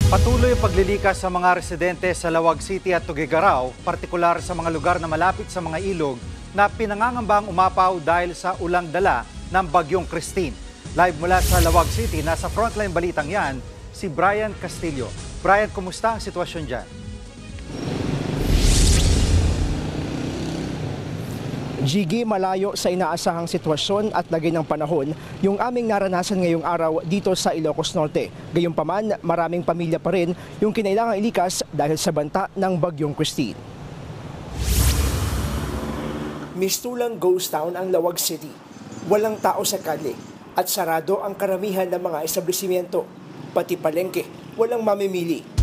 Patuloy ang paglilikas sa mga residente sa Lawag City at Tuguegarao, partikular sa mga lugar na malapit sa mga ilog na pinangangambang umapaw dahil sa ulang dala ng Bagyong Christine. Live mula sa Lawag City, nasa frontline balitang yan, si Brian Castillo. Brian, kumusta ang sitwasyon dyan? Jiggy, malayo sa inaasahang sitwasyon at lagay ng panahon yung aming naranasan ngayong araw dito sa Ilocos Norte. Gayunpaman, maraming pamilya pa rin yung kinailangang ilikas dahil sa banta ng Bagyong Christine. Mistulang ghost town ang Lawag City. Walang tao sa kalye at sarado ang karamihan ng mga establishmento. Pati palengke, walang mamimili.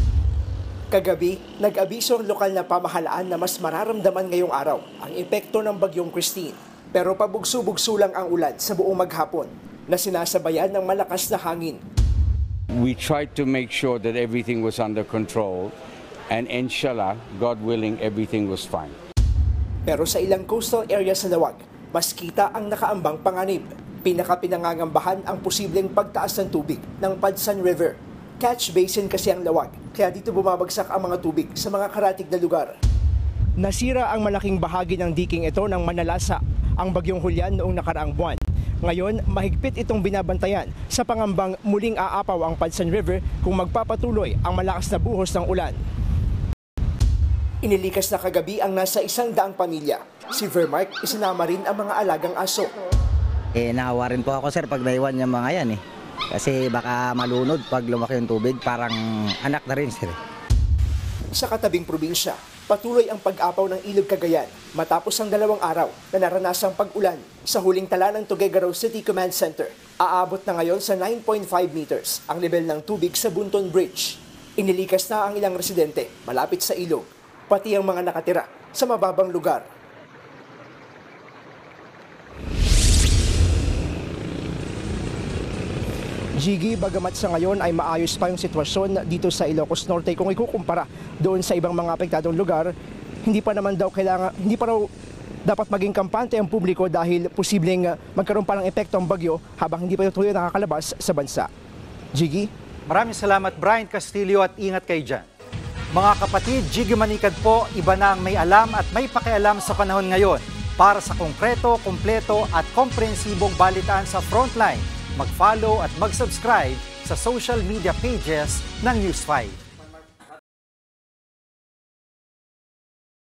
Kagabi, nag-abiso ang lokal na pamahalaan na mas mararamdaman ngayong araw ang epekto ng Bagyong Christine. Pero pabugso-bugso lang ang ulan sa buong maghapon na sinasabayan ng malakas na hangin. We tried to make sure that everything was under control and inshallah, God willing, everything was fine. Pero sa ilang coastal area sa Lawag, mas kita ang nakaambang panganib. Pinangangambahan ang posibleng pagtaas ng tubig ng Padsan River. Catch basin kasi ang Lawag, kaya dito bumabagsak ang mga tubig sa mga karatig na lugar. Nasira ang malaking bahagi ng diking ito ng manalasa ang Bagyong Julian noong nakaraang buwan. Ngayon, mahigpit itong binabantayan sa pangambang muling aapaw ang Padsan River kung magpapatuloy ang malakas na buhos ng ulan. Inilikas na kagabi ang nasa 100 pamilya. Si Vermark, isinama rin ang mga alagang aso. Nahawa rin po ako, sir, pag naiwan niya mga yan. Kasi baka malunod pag lumaki yung tubig, parang anak na rin, sir. Sa katabing probinsya, patuloy ang pag-apaw ng Ilog Cagayan matapos ang 2 araw na naranasang pag-ulan. Sa huling tala ng Tuguegarao City Command Center, aabot na ngayon sa 9.5 meters ang level ng tubig sa Bunton Bridge. Inilikas na ang ilang residente malapit sa ilog, pati ang mga nakatira sa mababang lugar. Jiggy, bagamat sa ngayon ay maayos pa yung sitwasyon dito sa Ilocos Norte kung ikukumpara doon sa ibang mga apektadong lugar, hindi pa raw dapat maging kampante ang publiko dahil posibleng magkaroon pa ng epekto ang bagyo habang hindi pa tuloy nakakalabas sa bansa. Jiggy? Maraming salamat, Brian Castillo, at ingat kayo dyan. Mga kapatid, Jiggy Manikad po, iba na ang may alam at may pakialam sa panahon ngayon. Para sa konkreto, kumpleto at komprehensibong balitaan sa Frontline, mag-follow at mag-subscribe sa social media pages ng News 5.